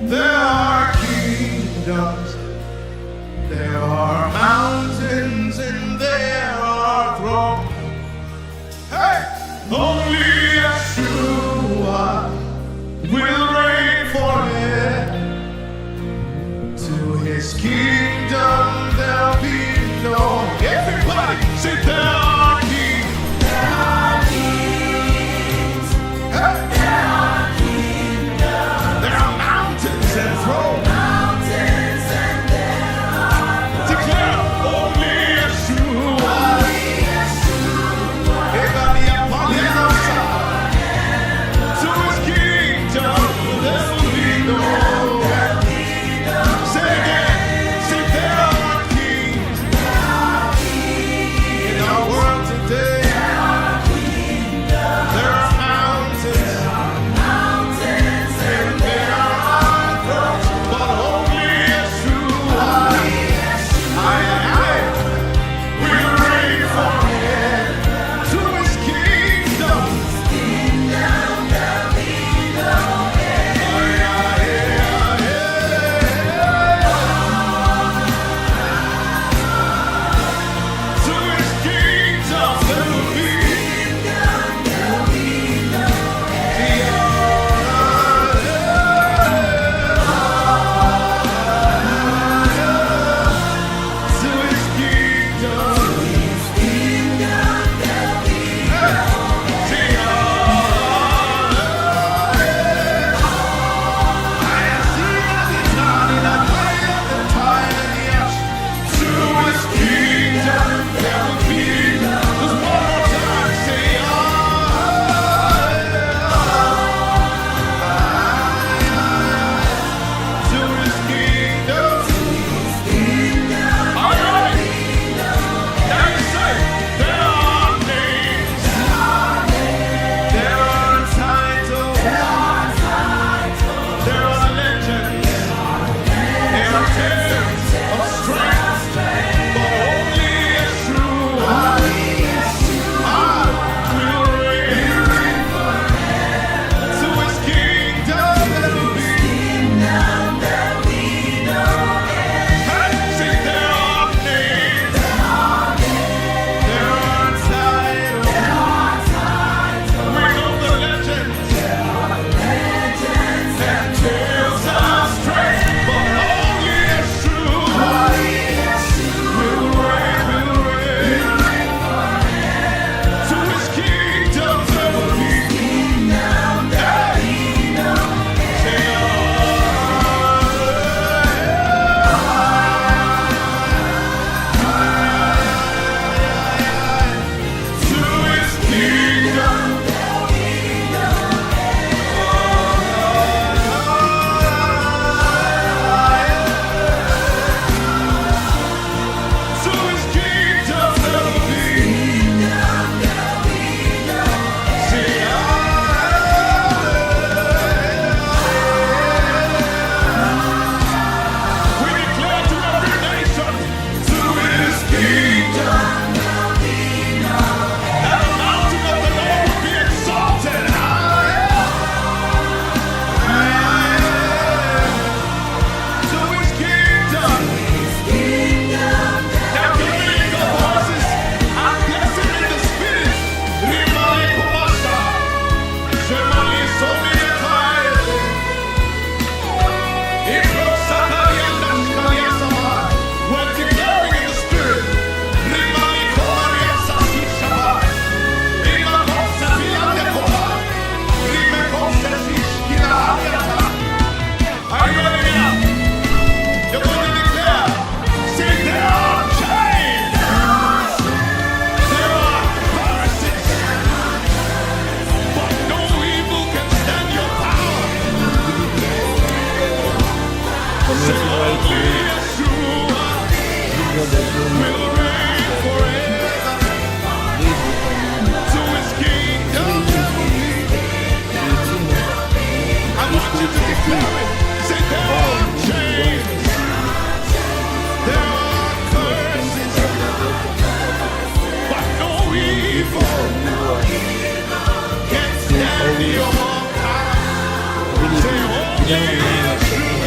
There are kingdoms, there are mountains, and there are thrones. Hey! Only Yeshua will reign forever. To his kingdom there'll be no. Everybody say there are kings. There are kings. Hey! There are kingdoms. There are mountains and thrones. Mountains and there are thrones. Declare only Yeshua. Only Yeshua. Everybody up on the outside. To his kingdom there'll be no. Say again. Say there are kings. There are kings. In our world today. There are kingdoms. There are mountains. There are mountains. And there are thrones. But only Yeshua. Only Yeshua. Will reign forever. To his kingdom. His kingdom there'll be no end. Oh, yeah, yeah, yeah. To his kingdom there'll be no to his kingdom. Really,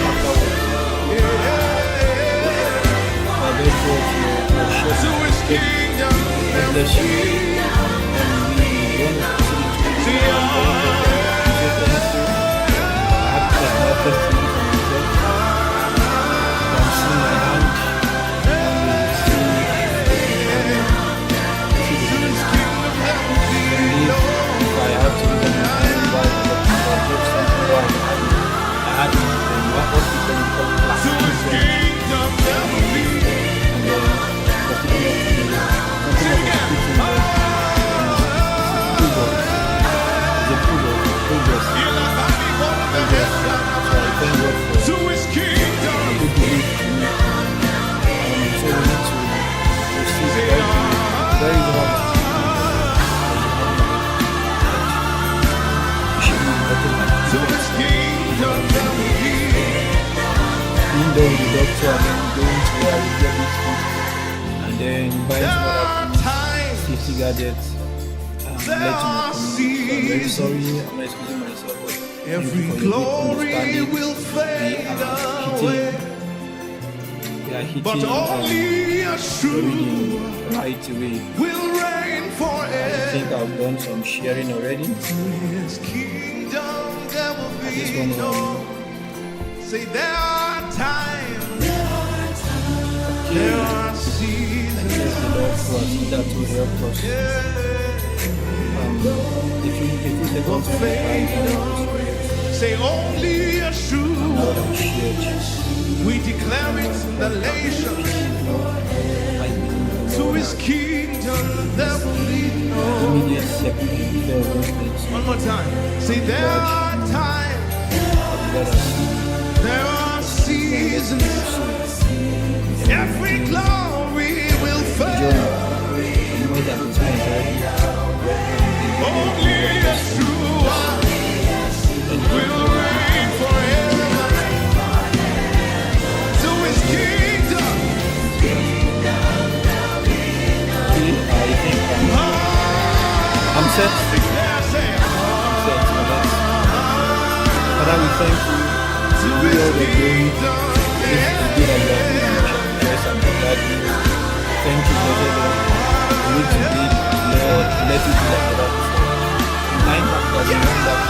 kingdom God never bless you. We want to proceed to the I have to have my testimony for myself. I'm seeing my hand. If I have to use an Bible, I do something wrong. I had what people call to his kingdom never be. Sing again. To his kingdom. To his kingdom never be. Being done with the doctor and then going to where we get this food and then buying There some are other times, safety gadgets there led to my are community. So I'm very seasons. sorry, I'm not excusing myself, but Every for your glory understanding, will fade away, we are hitting but only the Yeshua reading right away. will reign I forever. think I've done some sharing already. To his kingdom there will I be just want no. to Say there are times, there are seasons. bless the Lord for us, that will help us. If you take on to the Say only Yeshua. Lord, I'm shared. We declare it in the nations. I believe To his kingdom there will be no. immediate second there was things One more time. Say there are times, let us there are seasons. Every glory will fade. you know that it's meant already. Only Yeshua will reign forever. To his kingdom. I think I'm set. Declare, say, I'm set for that. Father, we thank you. to We his all the glory. kingdom. This is the day that you have made. Yes, I'm glad. Thank you, Lord. We need to be, Lord, let it be like that. Line up that you know that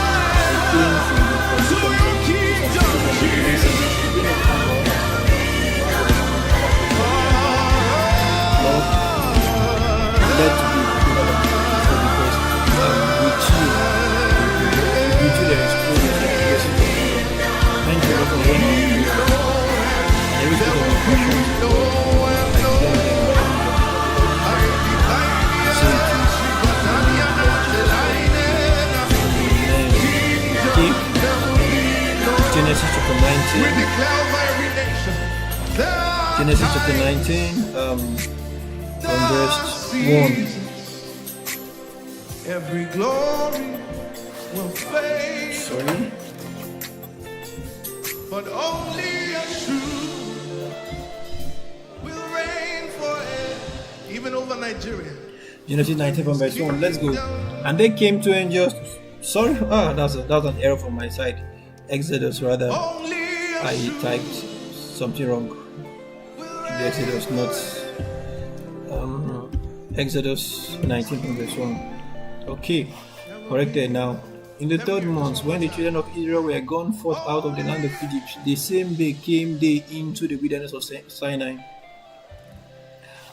the things in the To your kingdom, Jesus. Lord, let it be because with you there is fullness of grace. Thank you, Lord, for running every bit of oppression. Genesis chapter 19. We declare over every nation. There are Genesis chapter times, 19, there from are verse 1. seasons. Every glory will fade, Sorry. but only Yeshua will reign forever, even over Nigeria. Genesis 19 from verse 1. Let's go. And they came to angels. Sorry. That's an error from my side. Exodus rather. Only I Yeshua typed something wrong. will The Exodus, not Exodus 19 from verse 1. Okay, corrected now. In the third month, when the children of Israel were gone forth out of the land of Egypt, the same day came they into the wilderness of Sinai.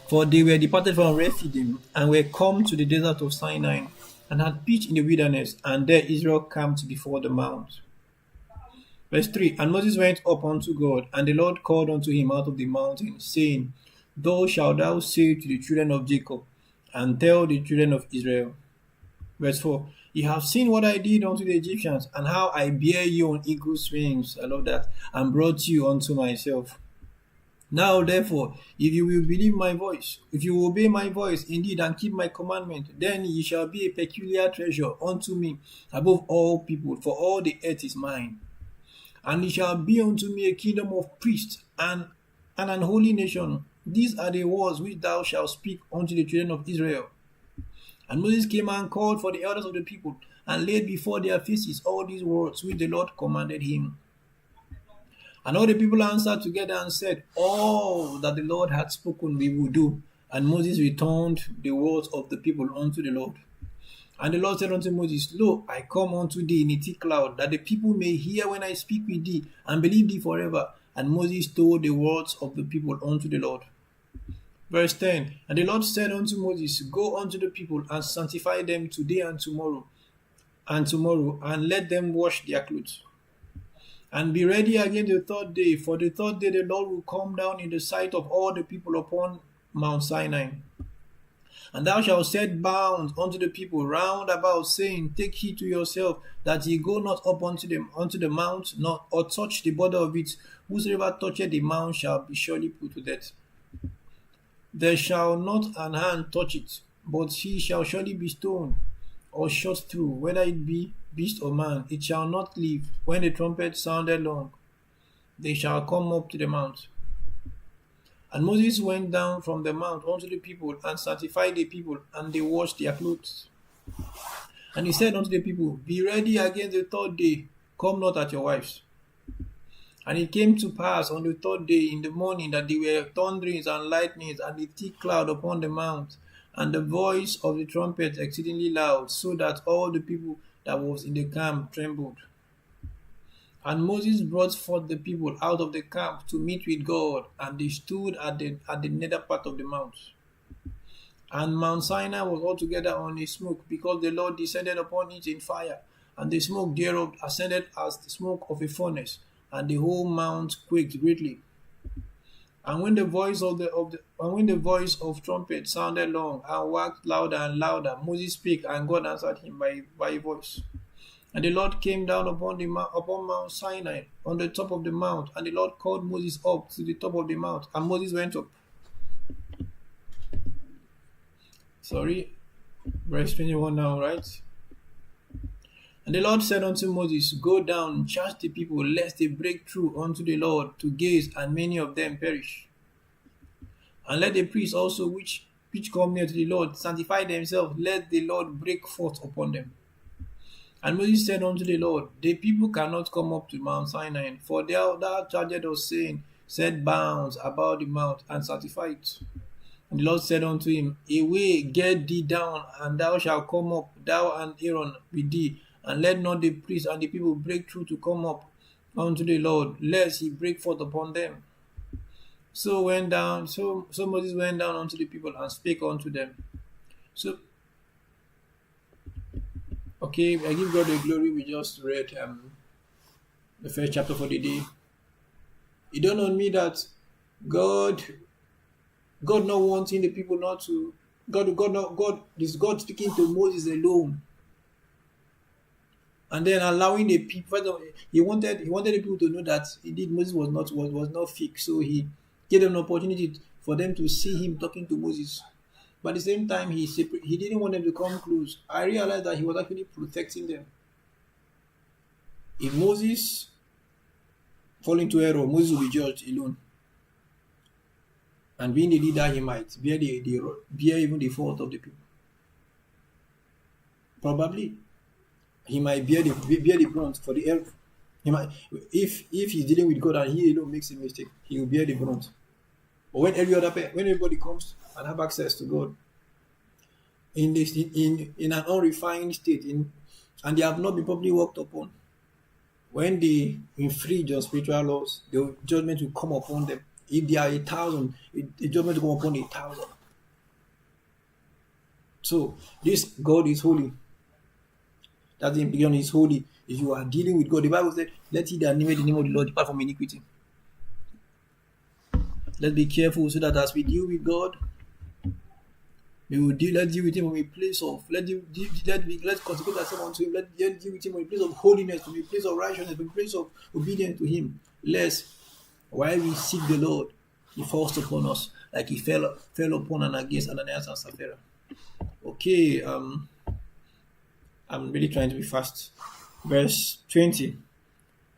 For they were departed from Rephidim, and were come to the desert of Sinai, and had pitched in the wilderness, and there Israel camped before the mount. Verse 3. And Moses went up unto God, and the Lord called unto him out of the mountain, saying, Thus shalt thou say to the children of Jacob, and tell the children of Israel. Verse 4. Ye have seen what I did unto the Egyptians, and how I bare you on eagle's wings. I love that. And brought you unto myself. Now therefore, if you will believe my voice, if you will obey my voice indeed and keep my commandment, then ye shall be a peculiar treasure unto me above all people, for all the earth is mine. And ye shall be unto me a kingdom of priests and an holy nation. These are the words which thou shalt speak unto the children of Israel. And Moses came and called for the elders of the people, and laid before their faces all these words which the Lord commanded him. And all the people answered together and said, All that the Lord had spoken we will do. And Moses returned the words of the people unto the Lord. And the Lord said unto Moses, Lo, I come unto thee in a thick cloud, that the people may hear when I speak with thee, and believe thee forever. And Moses told the words of the people unto the Lord. Verse 10. And the Lord said unto Moses, Go unto the people, and sanctify them today and tomorrow, and let them wash their clothes. And be ready again the third day, for the third day the Lord will come down in the sight of all the people upon Mount Sinai. And thou shalt set bounds unto the people round about, saying, Take heed to yourself, that ye go not up unto the mount, or touch the border of it. Whosoever toucheth the mount shall be surely put to death. There shall not an hand touch it, but he shall surely be stoned, or shot through, whether it be beast or man. It shall not live. When the trumpet sounded long, they shall come up to the mount. And Moses went down from the mount unto the people, and sanctified the people, and they washed their clothes. And he said unto the people, Be ready again the third day, come not at your wives. And it came to pass on the third day in the morning that there were thunderings and lightnings, and a thick cloud upon the mount, and the voice of the trumpet exceedingly loud, so that all the people that was in the camp trembled. And Moses brought forth the people out of the camp to meet with God, and they stood at the nether part of the mount. And Mount Sinai was altogether on a smoke, because the Lord descended upon it in fire, and the smoke thereof ascended as the smoke of a furnace, and the whole mount quaked greatly. And when the voice of trumpet sounded long, and waxed louder and louder, Moses spake, and God answered him by a voice. And the Lord came down upon Mount Sinai, on the top of the mount, and the Lord called Moses up to the top of the mount, and Moses went up. Verse 21 now, right? And the Lord said unto Moses, Go down, charge the people, lest they break through unto the Lord to gaze, and many of them perish. And let the priests also which come near to the Lord sanctify themselves, let the Lord break forth upon them. And Moses said unto the Lord, The people cannot come up to Mount Sinai, for thou charged us, saying, Set bounds about the mount, and sanctify it. And the Lord said unto him, Away, get thee down, and thou shalt come up, thou and Aaron with thee, and let not the priests and the people break through to come up unto the Lord, lest he break forth upon them. So Moses went down unto the people, and spake unto them. Okay, I give God the glory. We just read the first chapter for the day. It dawned on me that God not wanting the people not to. God is God speaking to Moses alone, and then allowing the people. He wanted the people to know that indeed Moses was not fake. So he gave them an opportunity for them to see him talking to Moses. But at the same time, he didn't want them to come close. I realized that he was actually protecting them. If Moses fall into error, Moses will be judged alone. And being the leader, he might bear even the fault of the people. Probably, he might bear the brunt for the error. He might, if he's dealing with God and he alone makes a mistake, he will bear the brunt. But when everybody comes and have access to God in an unrefined state, and they have not been properly worked upon, when they infringe on spiritual laws, the judgment will come upon them. If they are 1,000, the judgment will come upon 1,000. So this God is holy. That the implication is holy. If you are dealing with God, the Bible said, "Let he that nameth the name of the Lord depart from iniquity." Let's be careful so that as we deal with God, let's deal with him from a place of let's consecrate ourselves unto him. Let's deal with him from a place of holiness, from a place of righteousness, from a place of obedience to him. Lest while we seek the Lord, he falls upon us like he fell upon and against Ananias and Sapphira. Okay, I'm really trying to be fast. Verse 20.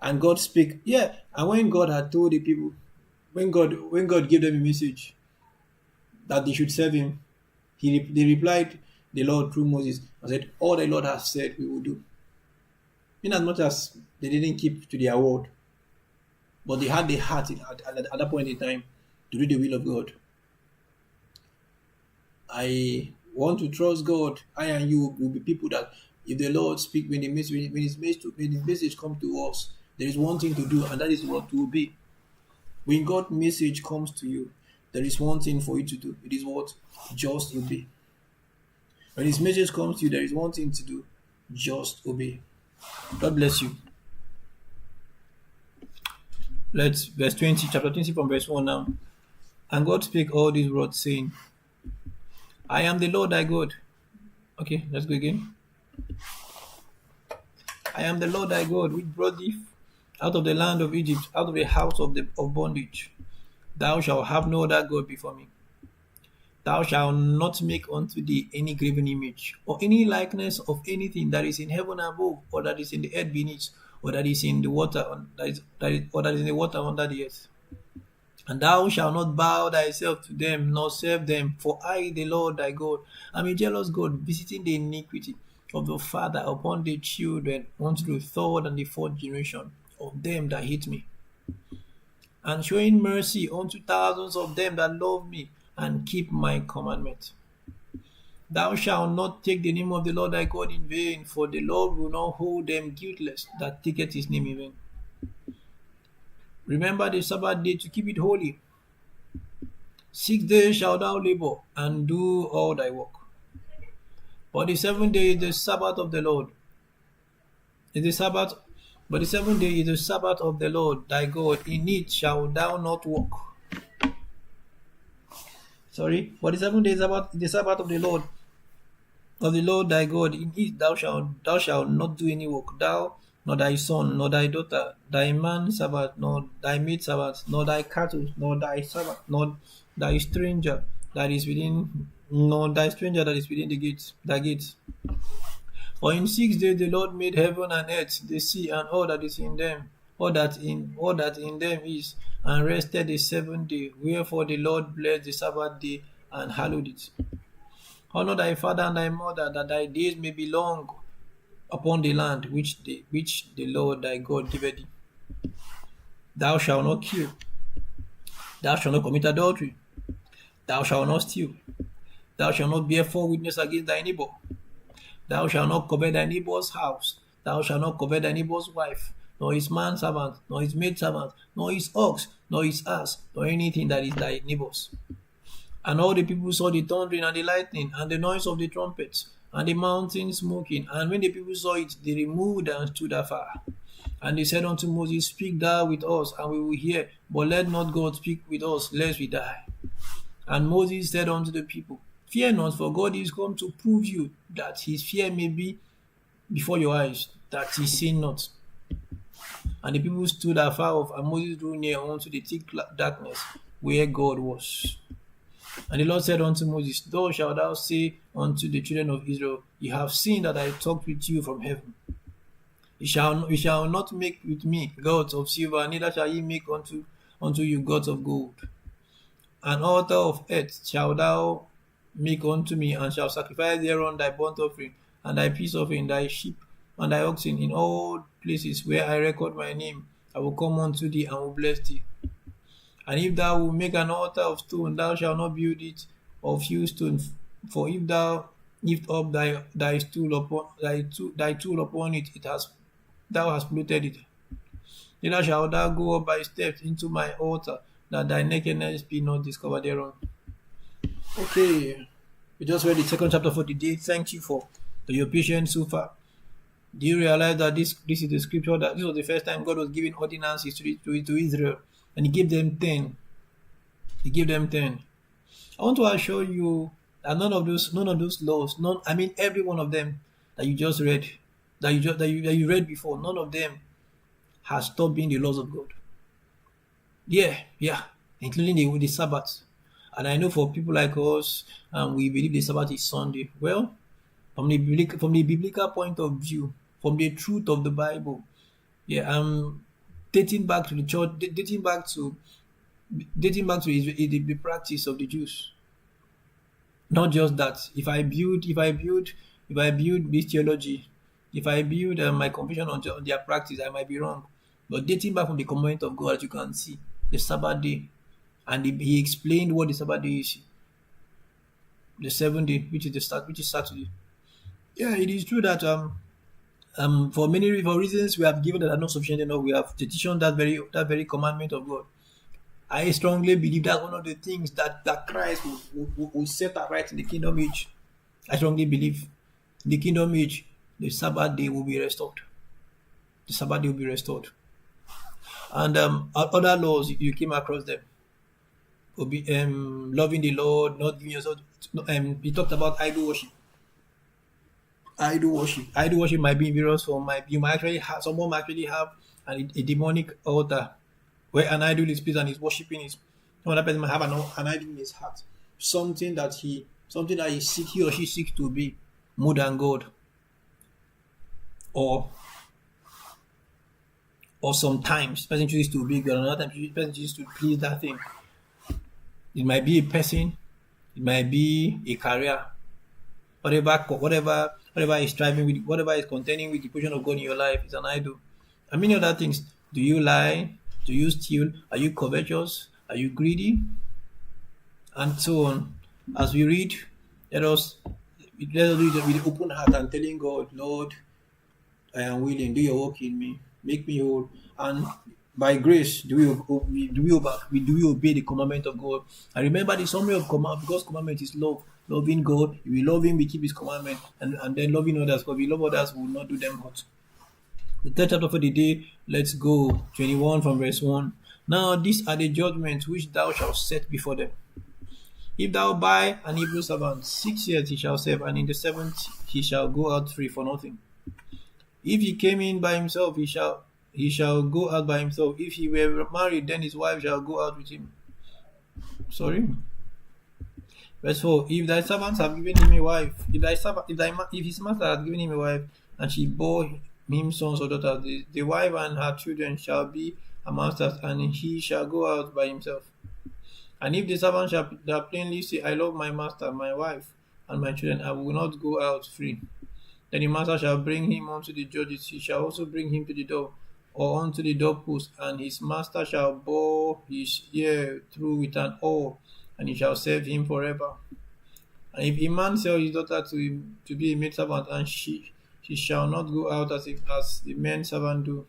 And God spake. Yeah, and when God had told the people, when God gave them a message that they should serve him, they replied the Lord through Moses and said, all the Lord has said we will do. In as much as they didn't keep to their word, but they had the heart at that point in time to do the will of God. I want to trust God. I and you will be people that, if the Lord speak, when His message comes to us, there is one thing to do, and that is what to obey. When God's message comes to you, there is one thing for you to do. It is what? Just obey. When His message comes to you, there is one thing to do. Just obey. God bless you. Let's verse 20, chapter 20 from verse 1 now. And God spake all these words, saying, I am the Lord thy God. Okay, let's go again. I am the Lord thy God, which brought thee out of the land of Egypt, out of the house of bondage. Thou shalt have no other God before me. Thou shalt not make unto thee any graven image, or any likeness of anything that is in heaven above, or that is in the earth beneath, or that is in the water, or that is in the water under the earth. And thou shalt not bow thyself to them, nor serve them, for I, the Lord thy God, am a jealous God, visiting the iniquity of the father upon the children, unto the third and the fourth generation of them that hate me, and showing mercy unto thousands of them that love me and keep my commandment. Thou shalt not take the name of the Lord thy God in vain, for the Lord will not hold them guiltless that taketh his name in vain. Remember the Sabbath day to keep it holy. 6 days shalt thou labor and do all thy work. But the 7th day is the Sabbath of the Lord. But the 7th day is the Sabbath of the Lord thy God. In it shalt thou not work. But the 7th day is the Sabbath of the Lord thy God. In it thou shalt not do any work, thou, nor thy son, nor thy daughter, thy man Sabbath, nor thy maid Sabbath, nor thy cattle, nor thy Sabbath, nor thy stranger that is within thy gates. For in 6 days the Lord made heaven and earth, the sea, and all that is in them, all that in them is, and rested the 7th day. Wherefore the Lord blessed the Sabbath day and hallowed it. Honor thy father and thy mother, that thy days may be long upon the land which the Lord thy God giveth thee. Thou shalt not kill. Thou shalt not commit adultery. Thou shalt not steal. Thou shalt not bear false witness against thy neighbor. Thou shalt not covet thy neighbor's house. Thou shalt not covet thy neighbor's wife, nor his manservant, nor his maidservant, nor his ox, nor his ass, nor anything that is thy neighbor's. And all the people saw the thundering and the lightning, and the noise of the trumpets, and the mountain smoking. And when the people saw it, they removed and stood afar. And they said unto Moses, Speak thou with us, and we will hear, but let not God speak with us, lest we die. And Moses said unto the people, Fear not, for God is come to prove you, that his fear may be before your eyes, that ye sin not. And the people stood afar off, and Moses drew near unto the thick darkness where God was. And the Lord said unto Moses, Thus shalt thou say unto the children of Israel, Ye have seen that I talked with you from heaven. Ye shall not make with me gods of silver, neither shall ye make unto you gods of gold. An altar of earth shalt thou make unto me, and shalt sacrifice thereon thy burnt offering, and thy peace offering, thy sheep, and thy oxen, in all places where I record my name. I will come unto thee, and will bless thee. And if thou wilt make an altar of stone, thou shalt not build it of hewn stone, for if thou lift up thy tool upon it, thou hast polluted it. Neither shalt thou go up by steps into my altar, that thy nakedness be not discovered thereon. Okay, we just read the 2nd chapter for the day. Thank you for your patience so far. Do you realize that this is the scripture, that this was the first time God was giving ordinances to Israel, and he gave them 10. I want to assure you that none of those laws, every one of them that you just read, that you read before, none of them has stopped being the laws of God. Yeah, including the Sabbath. And I know for people like us, we believe the Sabbath is Sunday. Well, from the biblical point of view, from the truth of the Bible, dating back to the church, dating back to the practice of the Jews. Not just that. If I build this theology, if I build my conviction on their practice, I might be wrong. But dating back from the commandment of God, as you can see, the Sabbath day, and he explained what the Sabbath day is. the 7th day, which is Saturday. Yeah, it is true that for for reasons we have given that are not sufficient enough, we have petitioned that very commandment of God. I strongly believe that one of the things that Christ will set right in the kingdom age. I strongly believe in the kingdom age, the Sabbath day will be restored. The Sabbath day will be restored. And other laws, you came across them. Will be loving the Lord, not giving yourself. He talked about idol worship. Idol worship might be in various form. You might actually have someone might actually have a demonic altar where an idol is placed and is worshiping his. Another person might have an idol in his heart, something that he or she seeks to be more than God, or sometimes person chooses to be God, another time person chooses to please that thing. It might be a person, it might be a career, whatever is striving with, whatever is contending with the position of God in your life is an idol. And many other things. Do you lie? Do you steal? Are you covetous? Are you greedy? And so on. As we read, let us read it with open heart and telling God, Lord, I am willing. Do your work in me. Make me whole. And by grace, do we obey the commandment of God? And remember the summary of command, because commandment is love. Loving God, we love Him, we keep His commandment, and then loving others. Because we love others, we will not do them hurt. The third chapter for the day, let's go. 21 from verse 1. Now these are the judgments which thou shalt set before them. If thou buy an Hebrew servant, 6 years he shall serve, and in the 7th he shall go out free for nothing. If he came in by himself, he shall go out by himself. If he were married, then his wife shall go out with him. Sorry. Verse 4. If thy servants have given him a wife, if his master has given him a wife, and she bore him sons or daughters, the wife and her children shall be a master's, and he shall go out by himself. And if the servant shall plainly say, I love my master, my wife, and my children, I will not go out free, then the master shall bring him unto the judges. He shall also bring him to the door, or unto the doorpost, and his master shall bore his ear through with an awl, and he shall serve him forever. And if a man sell his daughter to be a maidservant, and she shall not go out as the men servant do.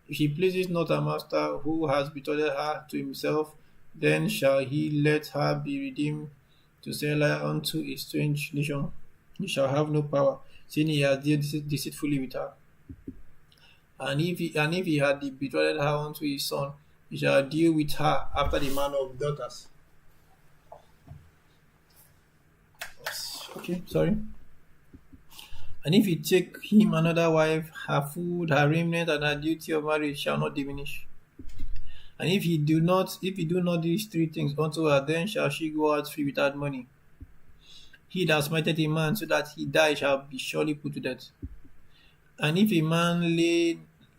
If she pleases not her master, who has betrothed her to himself, then shall he let her be redeemed to sell her unto a strange nation. He shall have no power, seeing he has dealt deceitfully with her. And if he had betrothed her unto his son, he shall deal with her after the manner of daughters. Okay, sorry. And if he take him another wife, her food, her raiment, and her duty of marriage shall not diminish. And if he do not these 3 things unto her, then shall she go out free without money. He that smiteth a man so that he die shall be surely put to death. And if a man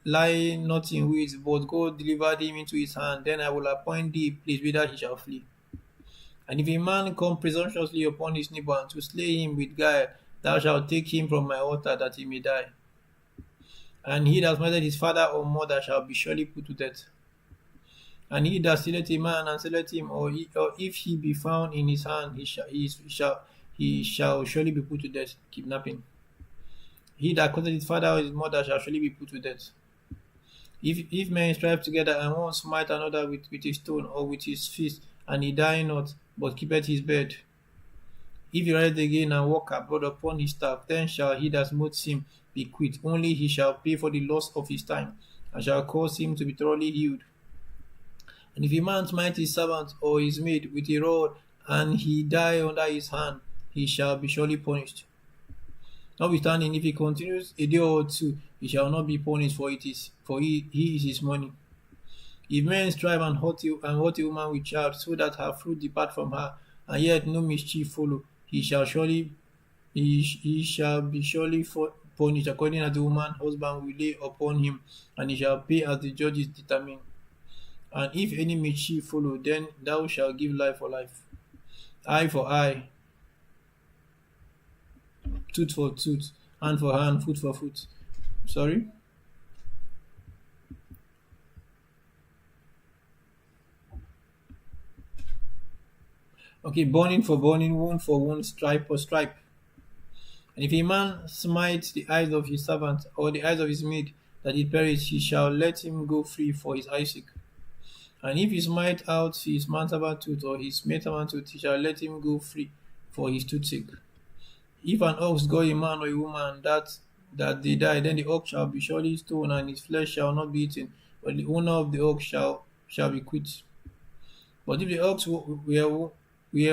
lie not in wait, but God delivered him into his hand, then I will appoint thee a place whither he shall flee. And if a man come presumptuously upon his neighbor and to slay him with guile, thou shalt take him from my altar that he may die. And he that smiteth his father or mother shall be surely put to death. And he that stealeth a man and selleth him, or if he be found in his hand, he shall surely be put to death. Kidnapping. He that causeth his father or his mother shall surely be put to death. If men strive together, and one smite another with a stone or with his fist, and he die not, but keepeth his bed. If he rise again and walk abroad upon his staff, then shall he that smote him be quit. Only he shall pay for the loss of his time, and shall cause him to be thoroughly healed. And if a man smite his servant or his maid with a rod, and he die under his hand, he shall be surely punished. Notwithstanding, if he continues a day or 2, he shall not be punished, for he is his money. If men strive and hurt a woman with child, so that her fruit depart from her, and yet no mischief follow, he shall be surely punished according as the woman's husband will lay upon him, and he shall pay as the judges determine. And if any mischief follow, then thou shalt give life for life, eye for eye, tooth for tooth, hand for hand, foot for foot. Sorry? Okay, burning for burning, wound for wound, stripe for stripe. And if a man smite the eyes of his servant or the eyes of his maid, that it perish, he shall let him go free for his eye's sake. And if he smite out his manservant tooth or his maidservant tooth, he shall let him go free for his tooth's sake. If an ox go a man or a woman that they die, then the ox shall be surely stoned, and his flesh shall not be eaten, but the owner of the ox shall be quit. But if the ox were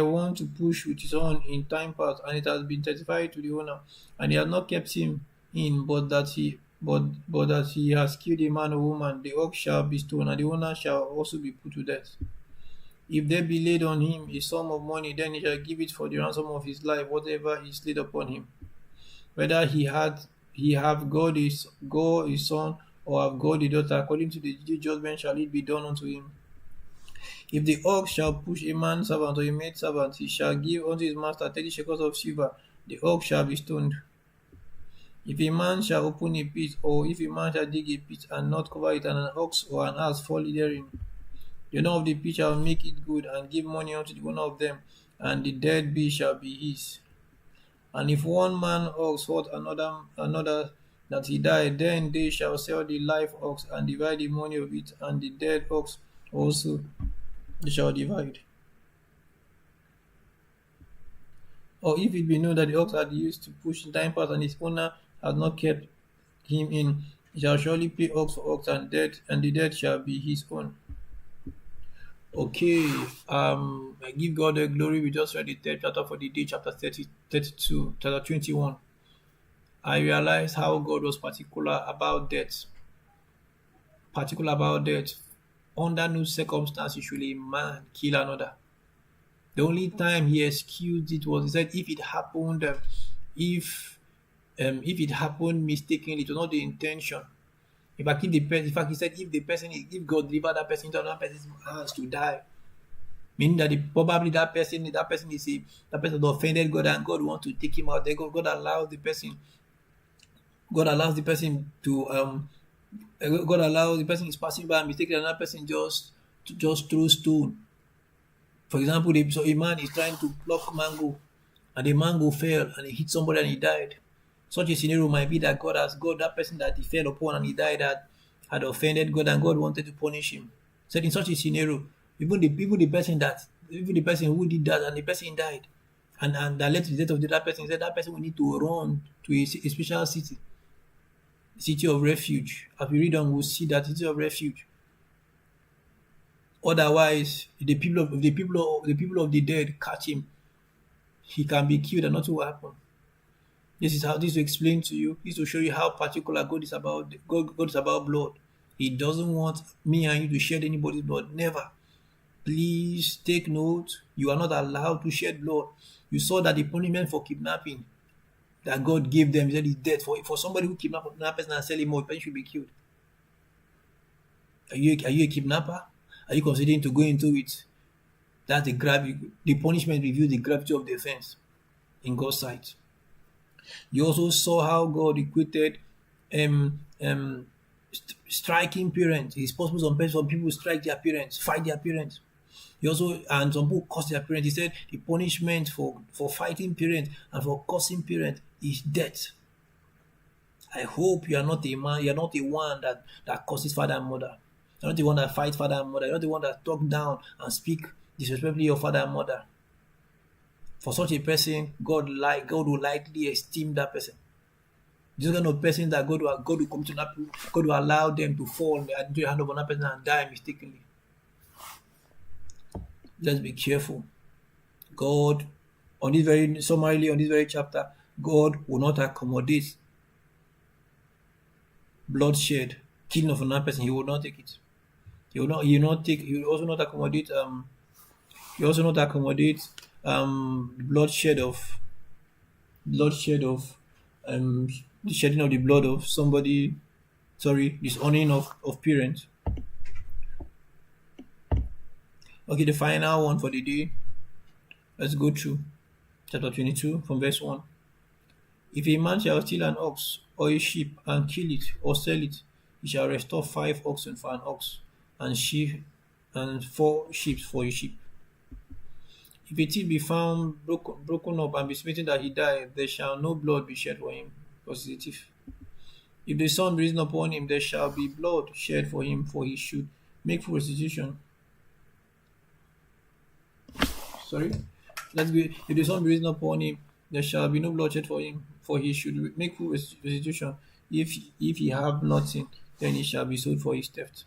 one to push with his own in time past, and it has been testified to the owner, and he has not kept him in, but that he has killed a man or woman, the ox shall be stoned, and the owner shall also be put to death. If there be laid on him a sum of money, then he shall give it for the ransom of his life, whatever is laid upon him. Whether he have God his son, or have God a daughter, according to the judgment shall it be done unto him. If the ox shall push a man's servant or a maid servant, he shall give unto his master 30 shekels of silver, the ox shall be stoned. If a man shall open a pit, or if a man shall dig a pit and not cover it, and an ox or an ass fall therein, the owner of the pit shall make it good, and give money unto the owner of them, and the dead beast shall be his. And if one man ox fought another that he died, then they shall sell the live ox and divide the money of it, and the dead ox also they shall divide. Or if it be known that the ox had used to push in time past, and his owner has not kept him in, he shall surely pay ox for ox, and the dead shall be his own. Okay, I give God the glory. We just read the third chapter for the day, chapter 32, chapter 21. I realized how God was particular about death. Under no circumstances should a man kill another. The only time he excused it was, he said, if it happened mistakenly, it was not the intention. In fact, he said, if God deliver that person into another person's hands to die, meaning that that person that offended God, and God wants to take him out. Then God allows the person is passing by and mistakenly another person just throw stone. For example, so a man is trying to pluck mango, and the mango fell and he hit somebody and he died. Such a scenario might be that that person that he fell upon and he died had offended God, and God wanted to punish him. So in such a scenario, even the person who did that and the person died, and that led to the death of that person, said that person will need to run to a special city of refuge. As we read on, we'll see that city of refuge. Otherwise, the people of the dead catch him, he can be killed and nothing will happen. This is will explain to you. This will show you how particular God is about blood. He doesn't want me and you to shed anybody's blood. Never. Please take note. You are not allowed to shed blood. You saw that the punishment for kidnapping that God gave them, He said, is death. For somebody who kidnapped another person and sell him more, the person should be killed. Are you a kidnapper? Are you considering to go into it? That's the punishment reveals the gravity of the offense in God's sight. You also saw how God equated striking parents. It's possible some people strike their parents, fight their parents. And some people curse their parents. He said the punishment for fighting parents and for cursing parents is death. I hope you are not a man, you are not the one that curses father and mother. You're not the one that fights father and mother. You're not the one that talk down and speak disrespectfully of father and mother. For such a person, God will likely esteem that person. This kind of person that God will come to that, God will allow them to fall and do a hand of another person and die mistakenly. Let's be careful. God, summarily on this very chapter, God will not accommodate bloodshed, killing of another person. He will not take it. He will also not accommodate bloodshed of the shedding of the blood of somebody, dishonoring of parents. Okay, the final one for the day. Let's go through chapter 22 from verse 1. If a man shall steal an ox or a sheep and kill it or sell it, he shall restore 5 oxen for an ox and 4 sheep for a sheep. If a thief be found broken up and be smitten that he die, there shall no blood be shed for him, because he is a thief. If the sun be risen upon him, there shall be blood shed for him, for he should make full restitution. Sorry? Let's be if the sun be risen upon him, there shall be no blood shed for him, for he should make full restitution. If he have nothing, then he shall be sold for his theft.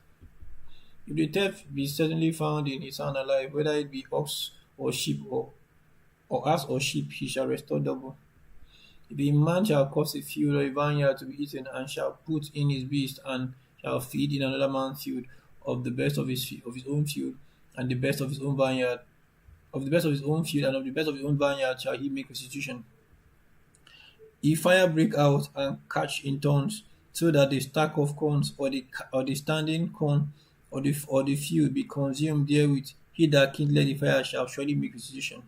If the theft be certainly found in his hand alive, whether it be ox or sheep or ass or sheep, he shall restore double. If a man shall cause a field or a vineyard to be eaten, and shall put in his beast, and shall feed in another man's field, of the best of his own field, and the best of his own vineyard, of the best of his own field, and of the best of his own vineyard shall he make restitution. If fire break out and catch in thorns, so that the stack of corns or the standing corn or the field be consumed therewith, he that kindled the fire shall surely make restitution.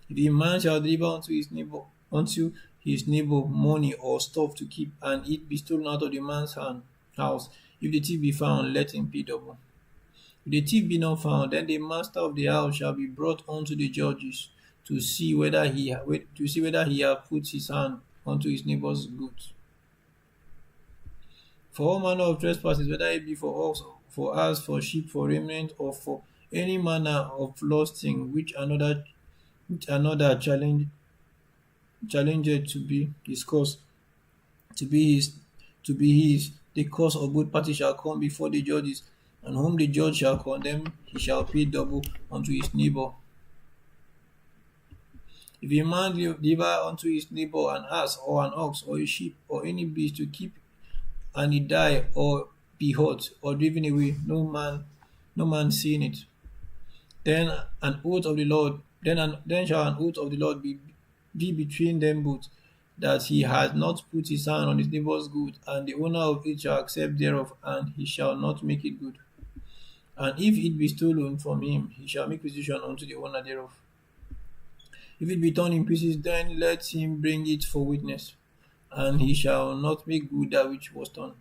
If a man shall deliver unto his neighbor money or stuff to keep, and it be stolen out of the man's house, if the thief be found, let him pay double. If the thief be not found, then the master of the house shall be brought unto the judges to see whether he hath put his hand unto his neighbor's goods. For all manner of trespasses, whether it be for ox, for ass, for sheep, for raiment, or for any manner of lost thing which another challenged to be his cause, to be his, the cause of both parties shall come before the judges, and whom the judge shall condemn, he shall pay double unto his neighbor. If a man deliver unto his neighbor an ass or an ox or a sheep or any beast to keep, and he die or be hurt or driven away, no man seeing it, then shall an oath of the Lord be between them both, that he has not put his hand on his neighbor's good, and the owner of it shall accept thereof, and he shall not make it good. And if it be stolen from him, he shall make restitution unto the owner thereof. If it be torn in pieces, then let him bring it for witness, and he shall not make good that which was torn.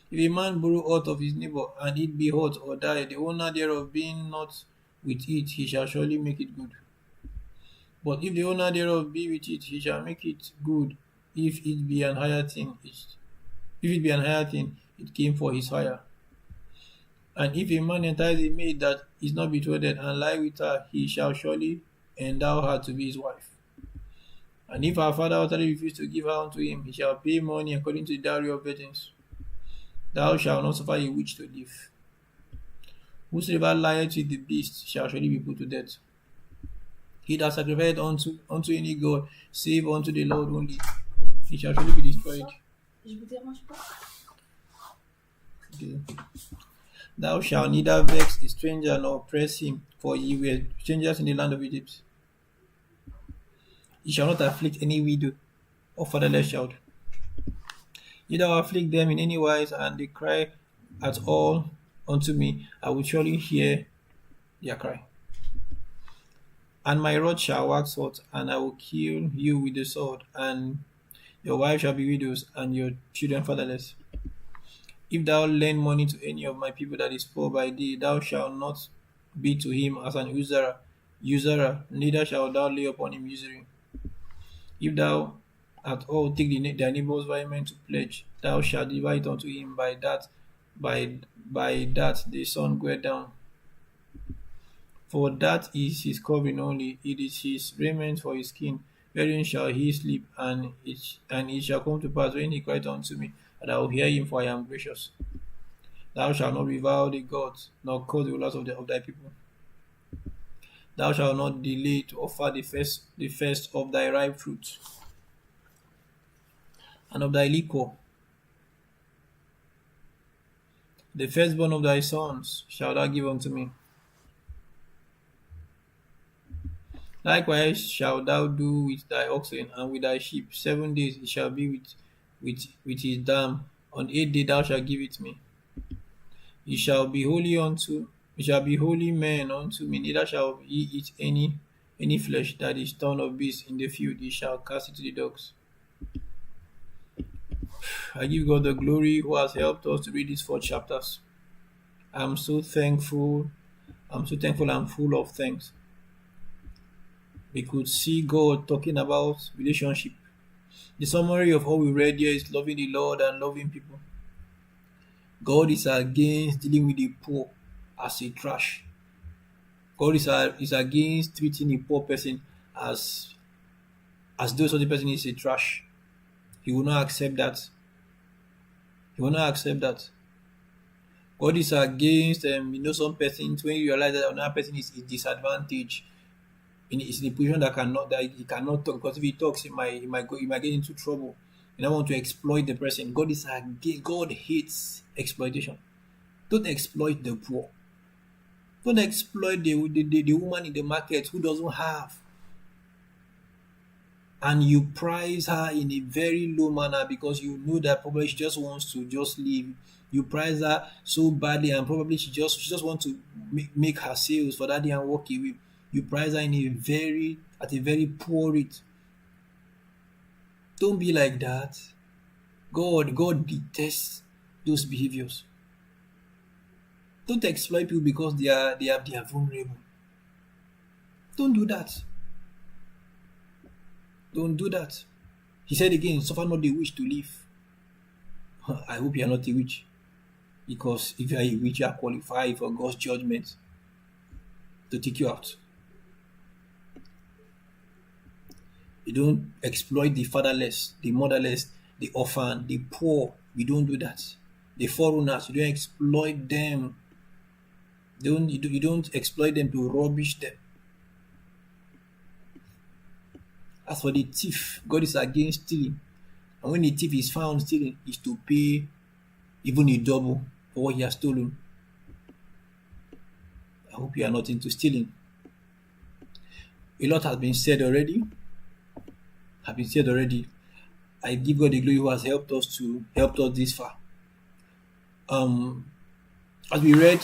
If a man borrow aught of his neighbor, and it be hurt or die, the owner thereof being not with it, he shall surely make it good. But if the owner thereof be with it, he shall make it good. If it be an higher thing, it came for his hire. And if a man entice a maid that is not betrothed, and lie with her, he shall surely endow her to be his wife. And if her father utterly refuse to give her unto him, he shall pay money according to the dowry of virgins. Thou shalt not suffer a witch to live. Whosoever lieth with the beast shall surely be put to death. He that sacrificeth unto any god, save unto the Lord only, he shall surely be destroyed. Je vous dérange pas? Okay. Thou shalt neither vex a stranger nor oppress him, for ye were strangers in the land of Egypt. Ye shall not afflict any widow or fatherless child. Neither afflict them in any wise, and they cry at all unto me, I will surely hear their cry. And my rod shall wax hot, and I will kill you with the sword, and your wife shall be widows, and your children fatherless. If thou lend money to any of my people that is poor by thee, thou shalt not be to him as an usurer, neither shalt thou lay upon him usury. If thou at all take thy neighbor's raiment to pledge, thou shalt divide unto him by that the sun goeth down. For that is his covering only, it is his raiment for his skin, wherein shall he sleep, and it shall come to pass when he cried unto me, and I will hear him, for I am gracious. Thou shalt not revile the gods, nor curse the rulers of thy people. Thou shalt not delay to offer the first of thy ripe fruit, and of thy liquor. The firstborn of thy sons shalt thou give unto me. Likewise shalt thou do with thy oxen and with thy sheep. 7 days it shall be with his dam. On the 8th day thou shalt give it me. It shall be holy men unto me. Neither shall ye eat any flesh that is torn of beasts in the field. Ye shall cast it to the dogs. I give God the glory who has helped us to read these 4 chapters. I'm so thankful and full of thanks. we could see God talking about relationship. The summary of all we read here is loving the Lord and loving people. God is against dealing with the poor as a trash. God is against treating a poor person as though such a person is a trash. He will not accept that. He will not accept that. God is against some persons when you realize that another person is disadvantaged. Is in a position that he cannot talk, because if he talks, he might get into trouble. You don't want to exploit the person. God hates exploitation. Don't exploit the poor. Don't exploit the woman in the market who doesn't have, and you price her in a very low manner because you know that probably she just wants to just leave. You price her so badly, and probably she just wants to make her sales for that day and walk away. You price her at a very poor rate. Don't be like that. God detests those behaviors. Don't exploit people because they are vulnerable. Don't do that. Don't do that. He said again, suffer not the witch to live. I hope you are not a witch, because if you are a witch, you are qualified for God's judgment to take you out. You don't exploit the fatherless, the motherless, the orphan, the poor. We don't do that. The foreigners, you don't exploit them. You don't exploit them to rubbish them. As for the thief, God is against stealing. And when the thief is found stealing, is to pay even a double for what he has stolen. I hope you are not into stealing. A lot has been said already. I give God the glory who has helped us this far. As we read,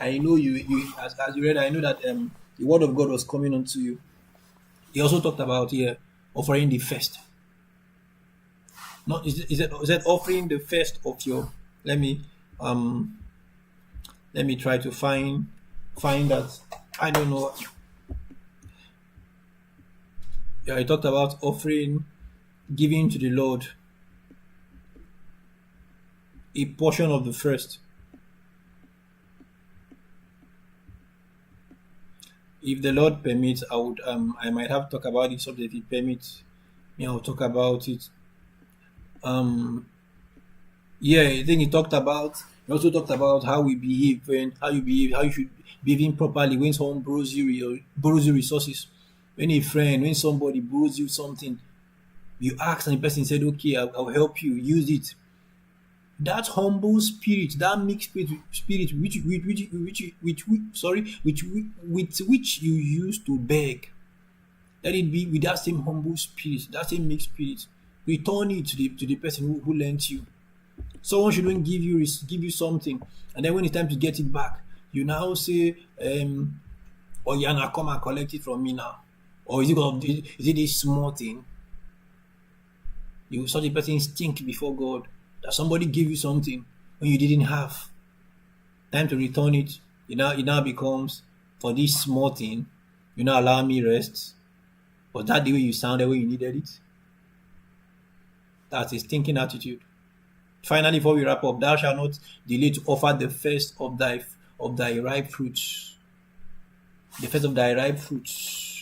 I know as you read, I know that the word of God was coming unto you. He also talked about here offering the first. Not is that offering the first of your. Let me try to find that. I don't know. Yeah, he talked about giving to the Lord a portion of the first. If the Lord permits, I might have to talk about the subject. If He permits, I'll talk about it. I think he also talked about how you should behave properly when someone borrows you resources. When somebody borrows you something, you ask and the person said, okay, I'll help you, use it. That humble spirit, that mixed spirit with which you used to beg, let it be with that same humble spirit, that same mixed spirit. Return it to the person who lent you. Someone shouldn't give you something, and then when it's time to get it back, you now say, Yana, come and collect it from me now. Or is it this small thing? Such a person stink before God that somebody gave you something when you didn't have. Time to return it. It now becomes, for this small thing, you now allow me rest. Was that the way you sounded when you needed it? That's a stinking attitude. Finally, before we wrap up, thou shalt not delay to offer the first of thy ripe fruits. The first of thy ripe fruits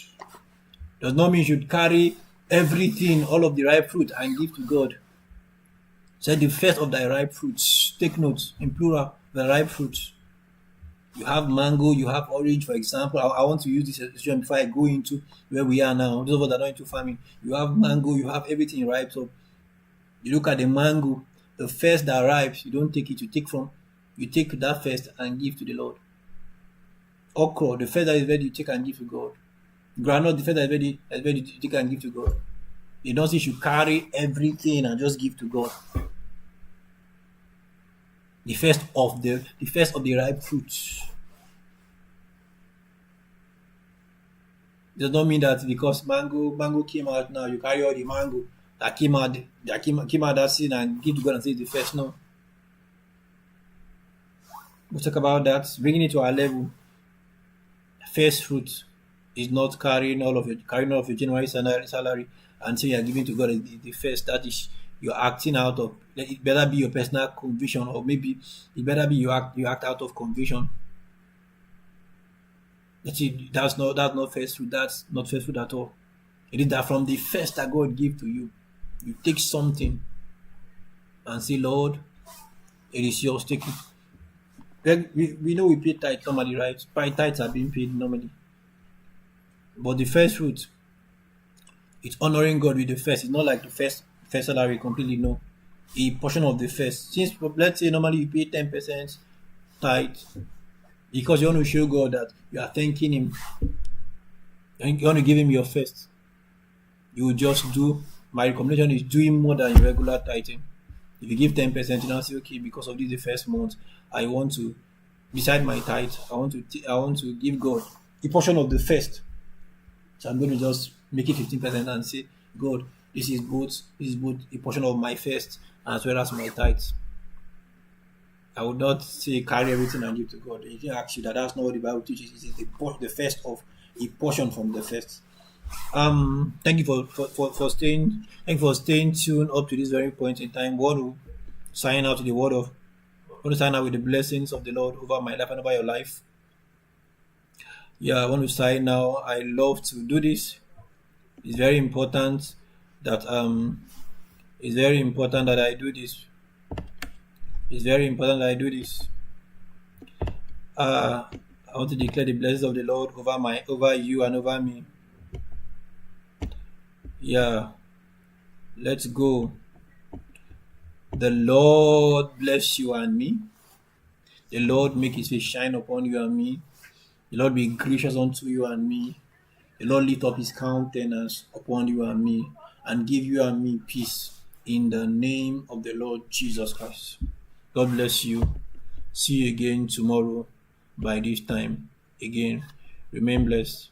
does not mean you should carry everything, all of the ripe fruit, and give to God. Say the first of thy ripe fruits. Take note, in plural, the ripe fruits. You have mango, you have orange, for example. I want to use this illustration before I go into where we are now. Those of us that are not into farming, you have mango, you have everything ripe. So you look at the mango, the first that ripes, you don't take it, you take that first and give to the Lord. Okra, the first that is ready, you take and give to God. Granite, the first that is ready, you take and give to God. They don't say you should carry everything and just give to God. The first of the ripe fruits. Does not mean that because mango came out now, you carry all the mango that came out that season and give to God and say it's the first. No. We'll talk about that, bringing it to our level. First fruit. is not carrying all of your January salary and say you are giving to God the first. That is, you're acting out of. It better be your personal conviction, or maybe it better be you act out of conviction. That's not faithful. That's not faithful at all. It is that from the first that God give to you, you take something and say, Lord, it is yours. Take it. Then we know we pay tithe normally, right? Tithes are being paid normally. But the first fruit, it's honoring God with the first. It's not like the first salary completely, no. A portion of the first. Since let's say normally you pay 10% tithe because you want to show God that you are thanking Him and you want to give Him your first. You will just do. My recommendation is doing more than your regular tithing. If you give 10%, you now say, okay, because of this the first month, I want to, beside my tithe, I want to give God a portion of the first. So I'm going to just make it 15% and say, God, this is both a portion of my first as well as my tithes. I would not say carry everything and give to God. If he asks you that, that's not what the Bible teaches. It is the first of a portion from the first. Thank you for staying tuned up to this very point in time. Want to sign out to the word of want to sign out with the blessings of the Lord over my life and over your life. Yeah, I want to sign now. I love to do this. It's very important that I do this. It's very important that I do this. I want to declare the blessings of the Lord over you and over me. Yeah, let's go. The Lord bless you and me. The Lord make His face shine upon you and me. The Lord be gracious unto you and me. The Lord lift up His countenance upon you and me and give you and me peace in the name of the Lord Jesus Christ. God bless you. See you again tomorrow by this time. Again, remain blessed.